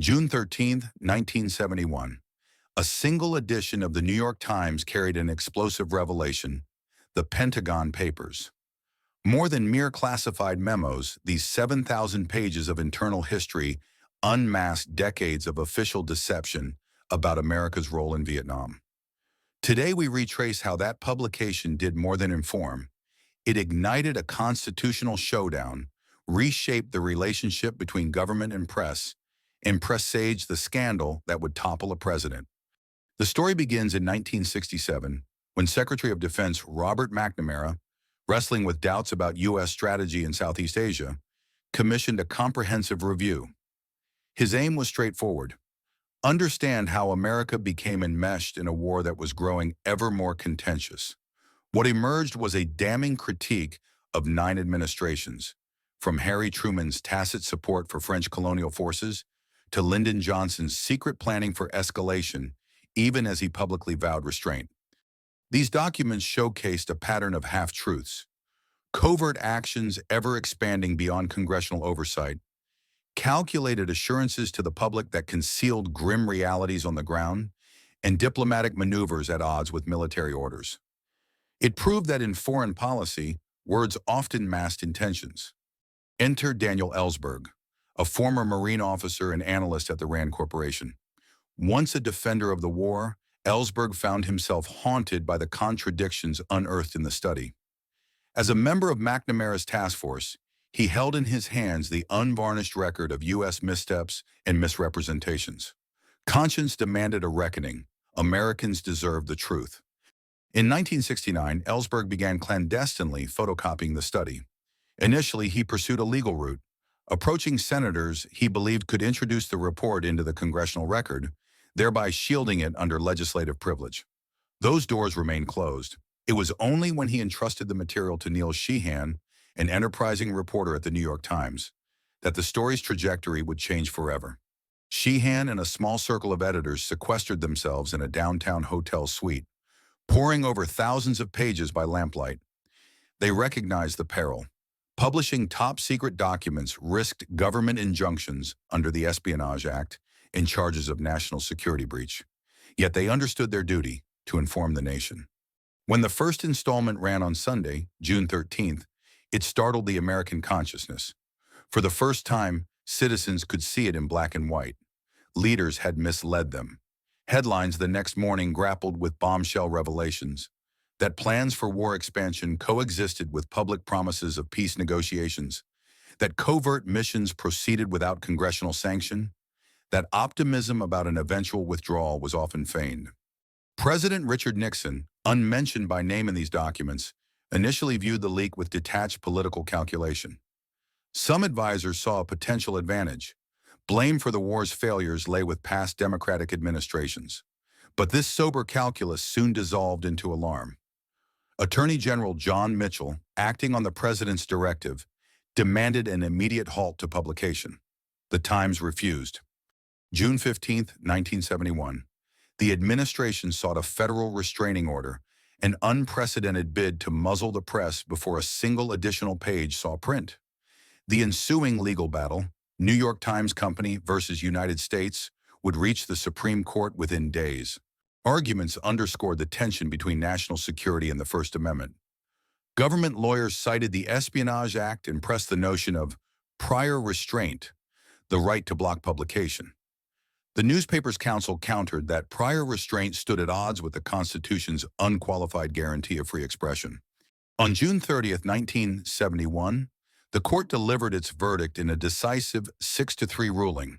June 13th, 1971. A single edition of the New York Times carried an explosive revelation: the Pentagon Papers. More than mere classified memos, these 7,000 pages of internal history unmasked decades of official deception about America's role in Vietnam. Today we retrace how that publication did more than inform. It ignited a constitutional showdown, reshaped the relationship between government and presaged the scandal that would topple a president. The story begins in 1967, when Secretary of Defense Robert McNamara, wrestling with doubts about U.S. strategy in Southeast Asia, commissioned a comprehensive review. His aim was straightforward: understand how America became enmeshed in a war that was growing ever more contentious. What emerged was a damning critique of 9 administrations, from Harry Truman's tacit support for French colonial forces to Lyndon Johnson's secret planning for escalation, even as he publicly vowed restraint. These documents showcased a pattern of half-truths, covert actions ever expanding beyond congressional oversight, calculated assurances to the public that concealed grim realities on the ground, and diplomatic maneuvers at odds with military orders. It proved that in foreign policy, words often masked intentions. Enter Daniel Ellsberg, a former Marine officer and analyst at the Rand Corporation. Once a defender of the war, Ellsberg found himself haunted by the contradictions unearthed in the study. As a member of McNamara's task force, he held in his hands the unvarnished record of U.S. missteps and misrepresentations. Conscience demanded a reckoning. Americans deserved the truth. In 1969, Ellsberg began clandestinely photocopying the study. Initially, he pursued a legal route, approaching senators he believed could introduce the report into the congressional record, thereby shielding it under legislative privilege. Those doors remained closed. It was only when he entrusted the material to Neil Sheehan, an enterprising reporter at the New York Times, that the story's trajectory would change forever. Sheehan and a small circle of editors sequestered themselves in a downtown hotel suite, poring over thousands of pages by lamplight. They recognized the peril. Publishing top-secret documents risked government injunctions under the Espionage Act and charges of national security breach. Yet they understood their duty to inform the nation. When the first installment ran on Sunday, June 13th, it startled the American consciousness. For the first time, citizens could see it in black and white. Leaders had misled them. Headlines the next morning grappled with bombshell revelations: that plans for war expansion coexisted with public promises of peace negotiations, that covert missions proceeded without congressional sanction, that optimism about an eventual withdrawal was often feigned. President Richard Nixon, unmentioned by name in these documents, initially viewed the leak with detached political calculation. Some advisors saw a potential advantage. Blame for the war's failures lay with past Democratic administrations. But this sober calculus soon dissolved into alarm. Attorney General John Mitchell, acting on the president's directive, demanded an immediate halt to publication. The Times refused. June 15th, 1971. The administration sought a federal restraining order, an unprecedented bid to muzzle the press before a single additional page saw print. The ensuing legal battle, New York Times Company versus United States, would reach the Supreme Court within days. Arguments underscored the tension between national security and the First Amendment. Government lawyers cited the Espionage Act and pressed the notion of prior restraint, the right to block publication. The Newspapers Council countered that prior restraint stood at odds with the Constitution's unqualified guarantee of free expression. On June 30th, 1971, the court delivered its verdict in a decisive 6-3 ruling.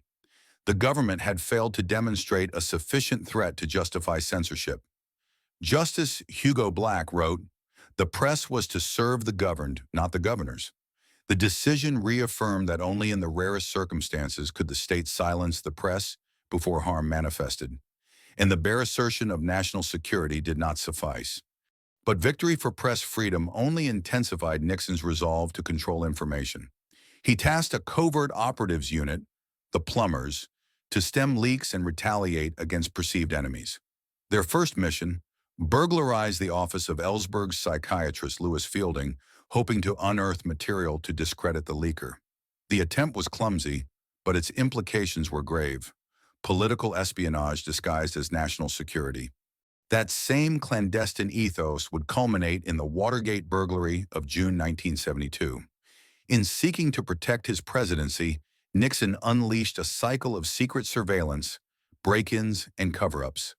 The government had failed to demonstrate a sufficient threat to justify censorship. Justice Hugo Black wrote, "The press was to serve the governed, not the governors." The decision reaffirmed that only in the rarest circumstances could the state silence the press before harm manifested, and the bare assertion of national security did not suffice. But victory for press freedom only intensified Nixon's resolve to control information. He tasked a covert operatives unit, the Plumbers, to stem leaks and retaliate against perceived enemies. Their first mission: burglarize the office of Ellsberg's psychiatrist Lewis Fielding, hoping to unearth material to discredit the leaker. The attempt was clumsy, but its implications were grave. Political espionage disguised as national security. That same clandestine ethos would culminate in the Watergate burglary of June 1972. In seeking to protect his presidency, Nixon unleashed a cycle of secret surveillance, break-ins, and cover-ups.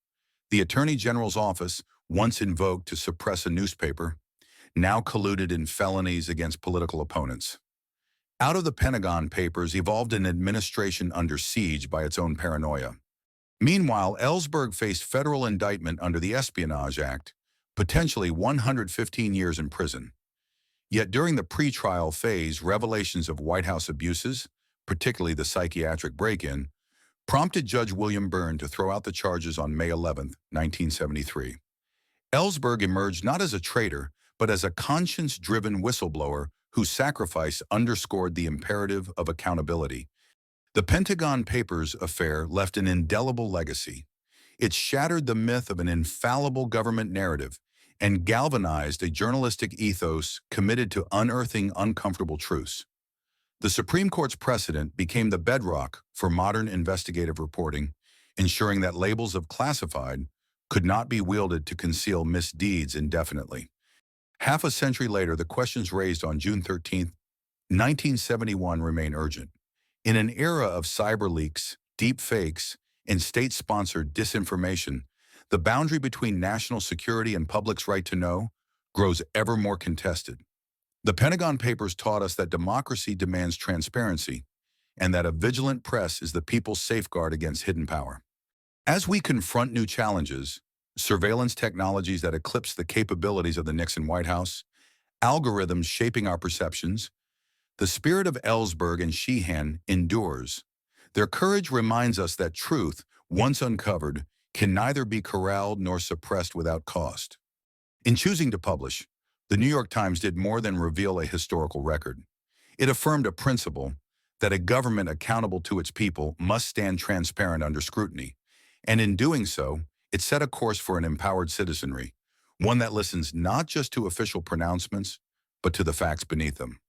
The Attorney General's office, once invoked to suppress a newspaper, now colluded in felonies against political opponents. Out of the Pentagon Papers evolved an administration under siege by its own paranoia. Meanwhile, Ellsberg faced federal indictment under the Espionage Act, potentially 115 years in prison. Yet during the pre-trial phase, revelations of White House abuses, particularly the psychiatric break-in, prompted Judge William Byrne to throw out the charges on May 11, 1973. Ellsberg emerged not as a traitor, but as a conscience-driven whistleblower whose sacrifice underscored the imperative of accountability. The Pentagon Papers affair left an indelible legacy. It shattered the myth of an infallible government narrative and galvanized a journalistic ethos committed to unearthing uncomfortable truths. The Supreme Court's precedent became the bedrock for modern investigative reporting, ensuring that labels of classified could not be wielded to conceal misdeeds indefinitely. Half a century later, the questions raised on June 13, 1971 remain urgent. In an era of cyber leaks, deep fakes, and state-sponsored disinformation, the boundary between national security and public's right to know grows ever more contested. The Pentagon Papers taught us that democracy demands transparency and that a vigilant press is the people's safeguard against hidden power. As we confront new challenges, surveillance technologies that eclipse the capabilities of the Nixon White House, algorithms shaping our perceptions, the spirit of Ellsberg and Sheehan endures. Their courage reminds us that truth, once uncovered, can neither be corralled nor suppressed without cost. In choosing to publish, the New York Times did more than reveal a historical record. It affirmed a principle that a government accountable to its people must stand transparent under scrutiny. And in doing so, it set a course for an empowered citizenry, one that listens not just to official pronouncements, but to the facts beneath them.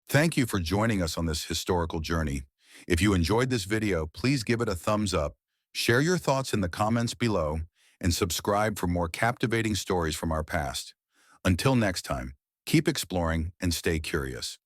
Thank you for joining us on this historical journey. If you enjoyed this video, please give it a thumbs up, share your thoughts in the comments below, and subscribe for more captivating stories from our past. Until next time, keep exploring and stay curious.